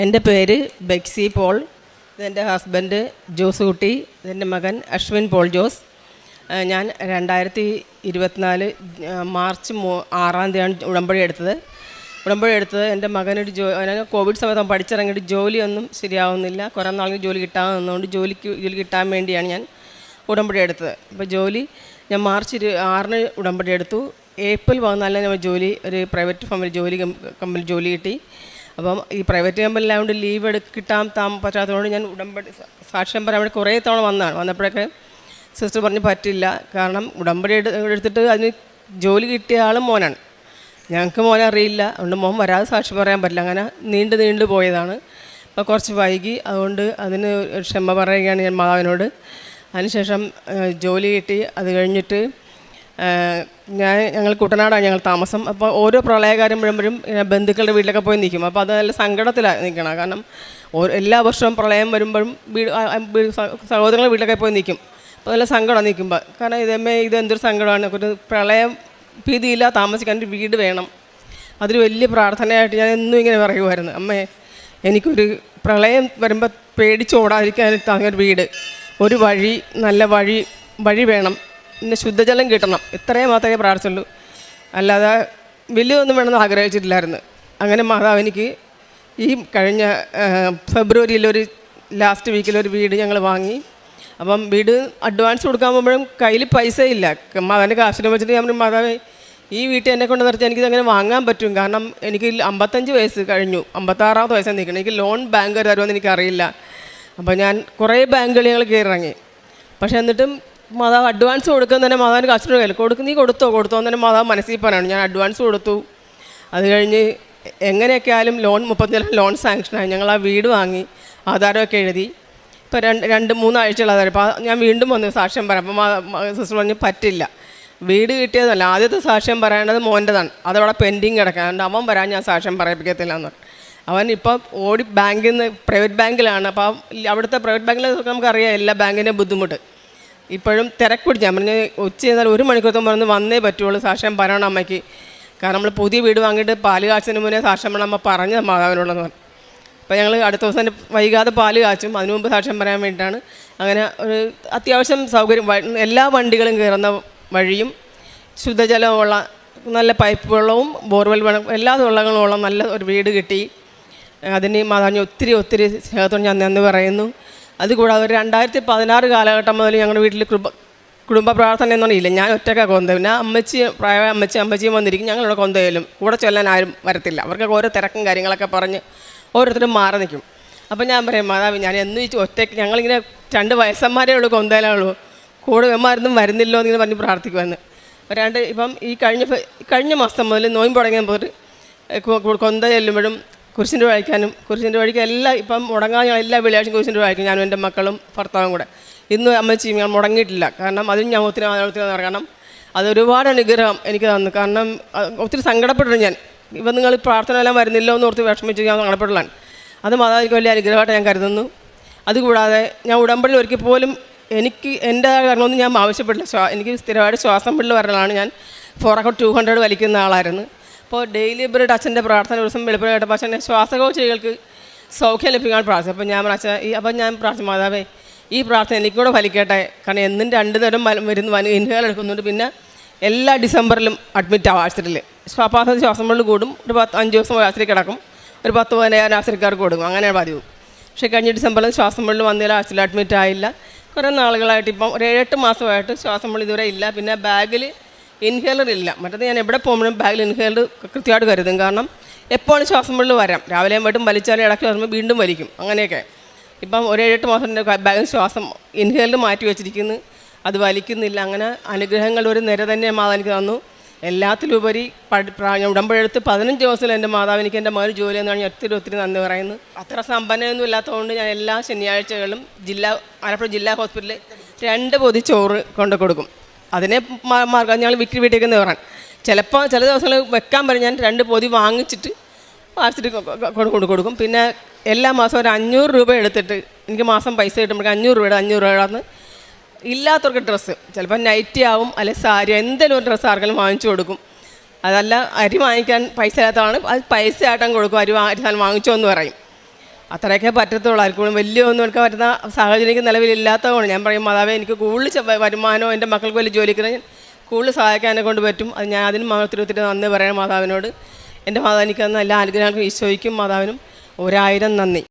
എൻ്റെ പേര് ബെക്സി പോൾ. ഇതെൻ്റെ ഹസ്ബൻഡ് ജോസ് കുട്ടി. ഇതെൻ്റെ മകൻ അശ്വിൻ പോൾ ജോസ്. ഞാൻ 2024 മാർച്ച് 6-ാം തീയതിയാണ് ഉടമ്പടി എടുത്തത്. എൻ്റെ മകനൊരു കോവിഡ് സമയത്ത് പഠിച്ചിറങ്ങിയിട്ട് ജോലിയൊന്നും ശരിയാവുന്നില്ല. കുറേ നാളിൽ ജോലി കിട്ടാതെ നിന്നുകൊണ്ട് ജോലി കിട്ടാൻ വേണ്ടിയാണ് ഞാൻ ഉടമ്പടി എടുത്തത്. അപ്പോൾ ഞാൻ മാർച്ച് 6-ന് ഉടമ്പടി എടുത്തു. ഏപ്രിൽ 14-ന് നമ്മൾ ഒരു പ്രൈവറ്റ് കമ്പനി ജോലി കിട്ടി. അപ്പം ഈ പ്രൈവറ്റ് കമ്പനിയിലായതുകൊണ്ട് ലീവ് കിട്ടാൻ പറ്റാത്തതുകൊണ്ട് ഞാൻ ഉടമ്പടി സാക്ഷ്യം പറയാൻ വേണ്ടി കുറേ തവണ വന്നപ്പോഴൊക്കെ സിസ്റ്റർ പറഞ്ഞ് പറ്റില്ല. കാരണം ഉടമ്പടി എടുത്തിട്ട് അതിന് ജോലി കിട്ടിയ ആളും മോനാണ്. ഞങ്ങൾക്ക് മോനെ അറിയില്ല, അതുകൊണ്ട് മോൻ വരാതെ സാക്ഷ്യം പറയാൻ പറ്റില്ല. അങ്ങനെ നീണ്ടു പോയതാണ്. അപ്പോൾ കുറച്ച് വൈകി, അതുകൊണ്ട് അതിന് ക്ഷമ പറയുകയാണ് ഞാൻ മാതാവിനോട്. അതിനുശേഷം ജോലി കിട്ടി. അത് കഴിഞ്ഞിട്ട് ഞങ്ങൾ കുട്ടനാടാണ് ഞങ്ങൾ താമസം. അപ്പോൾ ഓരോ പ്രളയകാര്യം വരുമ്പോഴും ബന്ധുക്കളുടെ വീട്ടിലൊക്കെ പോയി നിൽക്കും. അപ്പോൾ അത് നല്ല സങ്കടത്തിലാണ് നിൽക്കണം. കാരണം എല്ലാ വർഷവും പ്രളയം വരുമ്പോഴും സഹോദരങ്ങളുടെ വീട്ടിലൊക്കെ പോയി നിൽക്കും. അപ്പോൾ നല്ല സങ്കടം നിൽക്കുമ്പോൾ. കാരണം ഇതെന്തൊരു സങ്കടമാണ്. ഒരു പ്രളയം ഭീതിയില്ല, താമസിക്കാൻ ഒരു വീട് വേണം. അതൊരു വലിയ പ്രാർത്ഥനയായിട്ട് ഞാൻ എന്നും ഇങ്ങനെ പറയുമായിരുന്നു. അമ്മേ, എനിക്കൊരു പ്രളയം വരുമ്പോൾ പേടിച്ചോടാതിരിക്കാൻ ഒരു വീട്, ഒരു വഴി, നല്ല വഴി വേണം, പിന്നെ ശുദ്ധജലം കിട്ടണം. ഇത്രയും മാത്രമേ പ്രാർത്ഥിച്ചുള്ളൂ. അല്ലാതെ വലിയൊന്നും വേണമെന്ന് ആഗ്രഹിച്ചിട്ടില്ലായിരുന്നു. അങ്ങനെ മാതാവ് എനിക്ക് ഈ കഴിഞ്ഞ ഫെബ്രുവരിയിലൊരു ലാസ്റ്റ് വീക്കിലൊരു വീട് ഞങ്ങൾ വാങ്ങി. അപ്പം വീട് അഡ്വാൻസ് കൊടുക്കാൻ പോകുമ്പോഴും കയ്യിൽ പൈസ ഇല്ല. മാതാവിൻ്റെ കാശിനെ വെച്ചിട്ട് ഞാൻ മാതാവ് ഈ വീട്ടിൽ എന്നെ കൊണ്ട് നിർത്തി എനിക്കിതങ്ങനെ വാങ്ങാൻ പറ്റും. കാരണം എനിക്ക് 55 വയസ്സ് കഴിഞ്ഞു, 56-ാമത്തെ വയസ്സാണ് നിൽക്കണം. എനിക്ക് ലോൺ ബാങ്ക് തരുമെന്ന് എനിക്കറിയില്ല. അപ്പോൾ ഞാൻ കുറേ ബാങ്കുകൾ ഞങ്ങൾ കയറിറങ്ങി. പക്ഷേ എന്നിട്ടും മാതാവ് അഡ്വാൻസ് കൊടുക്കുന്നതന്നെ മാതാവിൻ്റെ കാശിൻ്റെ കയ്യിൽ നീ കൊടുത്തോ എന്ന് തന്നെ മാതാവ് മനസ്സിൽ പറയാനാണ്. ഞാൻ അഡ്വാൻസ് കൊടുത്തു. അത് കഴിഞ്ഞ് എങ്ങനെയൊക്കെ ആയാലും ലോൺ 35 ലോൺ സാങ്ഷനായി. ഞങ്ങൾ ആ വീട് വാങ്ങി, ആധാരമൊക്കെ എഴുതി. ഇപ്പോൾ 2-3 ആഴ്ചയുള്ള ആധാരം. അപ്പോൾ ഞാൻ വീണ്ടും വന്നു സാക്ഷ്യം പറയാം. അപ്പോൾ സിസ്റ്റർ പറഞ്ഞ് പറ്റില്ല, വീട് കിട്ടിയതല്ല, ആദ്യത്തെ സാക്ഷ്യം പറയേണ്ടത് മോൻ്റെതാണ്, അതവിടെ പെൻഡിങ് കിടക്കാൻ. അതുകൊണ്ട് അവൻ വരാൻ ഞാൻ സാക്ഷ്യം പറയിപ്പിക്കത്തില്ല എന്ന് പറഞ്ഞു. അവൻ ഇപ്പം ഓടി ബാങ്കിൽ നിന്ന് പ്രൈവറ്റ് ബാങ്കിലാണ്. അപ്പോൾ അവിടുത്തെ പ്രൈവറ്റ് ബാങ്കിൽ നമുക്കറിയാം എല്ലാ ബാങ്കിൻ്റെയും ബുദ്ധിമുട്ട്. ഇപ്പോഴും തിരക്ക് പിടിച്ച് ഞാൻ പറഞ്ഞ് ഉച്ച ചെയ്താൽ 1 മണിക്കൂറത്തും പറഞ്ഞ് വന്നേ പറ്റുള്ളൂ സാക്ഷ്യം പറയണം അമ്മയ്ക്ക്. കാരണം നമ്മൾ പുതിയ വീട് വാങ്ങിയിട്ട് പാല് കാച്ചിന് മുന്നേ സാക്ഷ്യം പറയണം അമ്മ പറഞ്ഞ മാതാവിനോടെന്ന് പറഞ്ഞു. അപ്പോൾ ഞങ്ങൾ അടുത്ത ദിവസം തന്നെ വൈകാതെ പാല് കാച്ചും. അതിനു മുമ്പ് സാക്ഷ്യം പറയാൻ വേണ്ടിയിട്ടാണ്. അങ്ങനെ ഒരു അത്യാവശ്യം സൗകര്യം, എല്ലാ വണ്ടികളും കയറുന്ന വഴിയും ശുദ്ധജലമുള്ള നല്ല പൈപ്പ് വെള്ളവും ബോർവെൽ വെള്ളം എല്ലാ വെള്ളങ്ങളുമുള്ള നല്ല ഒരു വീട് കിട്ടി. അതിന് മാതാവിന് ഒത്തിരി സ്നേഹത്തോടെ ഞാൻ നന്ദി പറയുന്നു. അതുകൂടാതെ 2016 കാലഘട്ടം മുതൽ ഞങ്ങളുടെ വീട്ടിൽ കുടുംബ പ്രാർത്ഥന എന്ന് പറഞ്ഞില്ല. ഞാൻ ഒറ്റയ്ക്കാണ് കൊന്തയും. പിന്നെ പ്രായമായ അമ്മച്ചിയും വന്നിരിക്കും. ഞങ്ങളിവിടെ കൊന്തയിലും കൂടെ ചൊല്ലാൻ ആരും വരത്തില്ല. അവർക്കൊക്കെ ഓരോ തിരക്കും കാര്യങ്ങളൊക്കെ പറഞ്ഞ് ഓരോരുത്തരും മാറി നിൽക്കും. അപ്പം ഞാൻ പറയും, മാതാവ് ഞാൻ എന്നും ഒറ്റയ്ക്ക്, ഞങ്ങളിങ്ങനെ 2 വയസ്സന്മാരേ ഉള്ളൂ, കൊന്തയിലുള്ളൂ, കൂടെ വെമ്മാരൊന്നും വരുന്നില്ലോ എന്നിങ്ങനെ പറഞ്ഞ് പ്രാർത്ഥിക്കുമെന്ന്. ഇപ്പം ഈ കഴിഞ്ഞ മാസം മുതൽ നോയമ്പ് തുടങ്ങിയപ്പോൾ കൊന്ത ചെല്ലുമ്പോഴും കുരിശിൻ്റെ വഴിക്ക് എല്ലാം ഇപ്പം മുടങ്ങാൻ എല്ലാ വെള്ളിയാഴ്ചയും കുരിശിൻ്റെ വഴിക്കും ഞാനും എൻ്റെ മക്കളും ഭർത്താവും കൂടെ. ഇന്ന് അമ്മച്ചിയും ഞാൻ മുടങ്ങിയിട്ടില്ല. കാരണം അതിന് ഞാൻ ഒത്തിരി കാരണം അതൊരുപാട് അനുഗ്രഹം എനിക്ക് തന്നു. കാരണം ഒത്തിരി സങ്കടപ്പെട്ടു ഞാൻ. ഇപ്പം നിങ്ങൾ പ്രാർത്ഥന എല്ലാം വരുന്നില്ലോ എന്ന് ഓർത്ത് വിഷമിച്ച് ഞാൻ സങ്കടപ്പെടലാണ്. അത് മാതാവിക്ക് വലിയ അനുഗ്രഹമായിട്ട് ഞാൻ കരുതുന്നു. അതുകൂടാതെ ഞാൻ ഉടമ്പടിയിൽ ഒരിക്കൽ പോലും എനിക്ക് എൻ്റെ കാരണമൊന്നും ഞാൻ ആവശ്യപ്പെട്ടില്ല. എനിക്ക് സ്ഥിരമായിട്ട് ശ്വാസം വിടൽ വരലാണ്. ഞാൻ 400 വലിക്കുന്ന ആളായിരുന്നു. അപ്പോൾ ഡെയിലി ബ്രെഡ് അച്ഛൻ്റെ പ്രാർത്ഥന ദിവസം വെളുപ്പിനായിട്ട് അച്ഛൻ്റെ ശ്വാസകോശികൾക്ക് സൗഖ്യം ലഭിക്കാൻ പ്രാർത്ഥിച്ചു. അപ്പോൾ ഞാൻ പ്രാർത്ഥിച്ചു, മാതാവേ ഈ പ്രാർത്ഥന എനിക്കൂടെ ഫലിക്കട്ടെ. കാരണം എന്നും 2 നേരം ഇൻഹേൽ എടുക്കുന്നുണ്ട്. പിന്നെ എല്ലാ ഡിസംബറിലും അഡ്മിറ്റ് ആവും ആശുപത്രിയിൽ. ശ്വാസം വിടൽ കൂടും. ഒരു 5 ദിവസം ആശുപത്രി കിടക്കും. ഒരു 10-15 ആശുപത്രിക്കാർക്ക് കൊടുക്കും. അങ്ങനെയാണ് പതിവ്. പക്ഷേ കഴിഞ്ഞ ഡിസംബറിൽ ശ്വാസം വിടൽ വന്നില്ല, ആശുപത്രിയിൽ അഡ്മിറ്റ് ആയില്ല. കുറേ നാളുകളായിട്ട് ഇപ്പം ഒരു 7-8 മാസമായിട്ട് ശ്വാസം വിടൽ ഇതുവരെ ഇല്ല. പിന്നെ ബാഗിൽ ഇൻഹേലർ ഇല്ല. മറ്റത് ഞാൻ എവിടെ പോകുമ്പോഴും ബാഗിൽ ഇൻഹേലർ കൃത്യമായിട്ട് കരുതും. കാരണം എപ്പോഴും ശ്വാസം വിടൽ വരാം. രാവിലെയും വൈകിട്ടും വലിച്ചാലും ഇടയ്ക്ക് വരുമ്പോൾ വീണ്ടും വലിക്കും. അങ്ങനെയൊക്കെ ഇപ്പം ഒരു 7-8 മാസം എൻ്റെ ബാഗിൽ ശ്വാസം ഇൻഹേലർ മാറ്റി വെച്ചിരിക്കുന്നു, അത് വലിക്കുന്നില്ല. അങ്ങനെ അനുഗ്രഹങ്ങൾ ഒരു നിര തന്നെ മാതാവ് എനിക്ക് തന്നു. എല്ലാത്തിലുപരി ഉടമ്പടിയെടുത്ത് 15 ദിവസത്തിൽ എൻ്റെ മാതാവ് എനിക്ക് എൻ്റെ മകന് ജോലി എന്നാണ് ഞാൻ ഒത്തിരി നന്ദി പറയുന്നു. അത്ര സമ്പന്നമൊന്നും ഇല്ലാത്തതുകൊണ്ട് ഞാൻ എല്ലാ ശനിയാഴ്ചകളും ആലപ്പുഴ ജില്ലാ ഹോസ്പിറ്റലിൽ 2 പൊതി ചോറ് കൊണ്ട് കൊടുക്കും. അതിനെ മാർഗം ഞങ്ങൾ വീട്ടിലേക്ക് പറയാൻ ചിലപ്പോൾ ചില ദിവസങ്ങൾ വെക്കാൻ പറഞ്ഞ് ഞാൻ 2 പൊതി വാങ്ങിച്ചിട്ട് ആശുപത്രി കൊടുക്കും. പിന്നെ എല്ലാ മാസവും ഒരു 500 രൂപ എടുത്തിട്ട് എനിക്ക് മാസം പൈസ കിട്ടുമ്പോൾ 500 രൂപ ഇല്ലാത്തവർക്ക് ഡ്രസ്സ്, ചിലപ്പോൾ നൈറ്റി ആവും, അല്ലെങ്കിൽ സാരി, എന്തെങ്കിലും ഒരു ഡ്രസ്സ് ആർക്കെങ്കിലും വാങ്ങിച്ചു കൊടുക്കും. അതല്ല അരി വാങ്ങിക്കാൻ പൈസ ഇല്ലാത്തതാണ്, അത് പൈസ ആയിട്ടും കൊടുക്കും. അരി വാങ്ങിച്ചോ എന്ന് പറയും. അത്രയൊക്കെ പറ്റത്തുള്ളൂ. ആർക്കും വലിയ ഒന്നും എടുക്കാൻ പറ്റുന്ന സാഹചര്യം എനിക്ക് നിലവിലില്ലാത്തതുകൊണ്ട് ഞാൻ പറയും മാതാവേ എനിക്ക് കൂടുതൽ വരുമാനമോ എൻ്റെ മക്കൾക്ക് വലിയ ജോലിക്ക് കൂടുതൽ സഹായിക്കാൻ എന്നെ കൊണ്ട് പറ്റും. അത് ഞാൻ അതിന് ഒത്തിരി ഒത്തിരി നന്ദി പറയണം മാതാവിനോട്. എൻ്റെ മാതാവ് എനിക്ക് തന്ന എല്ലാ അനുഗ്രഹങ്ങൾക്കും ഈശോയ്ക്കും മാതാവിനും 1000 നന്ദി.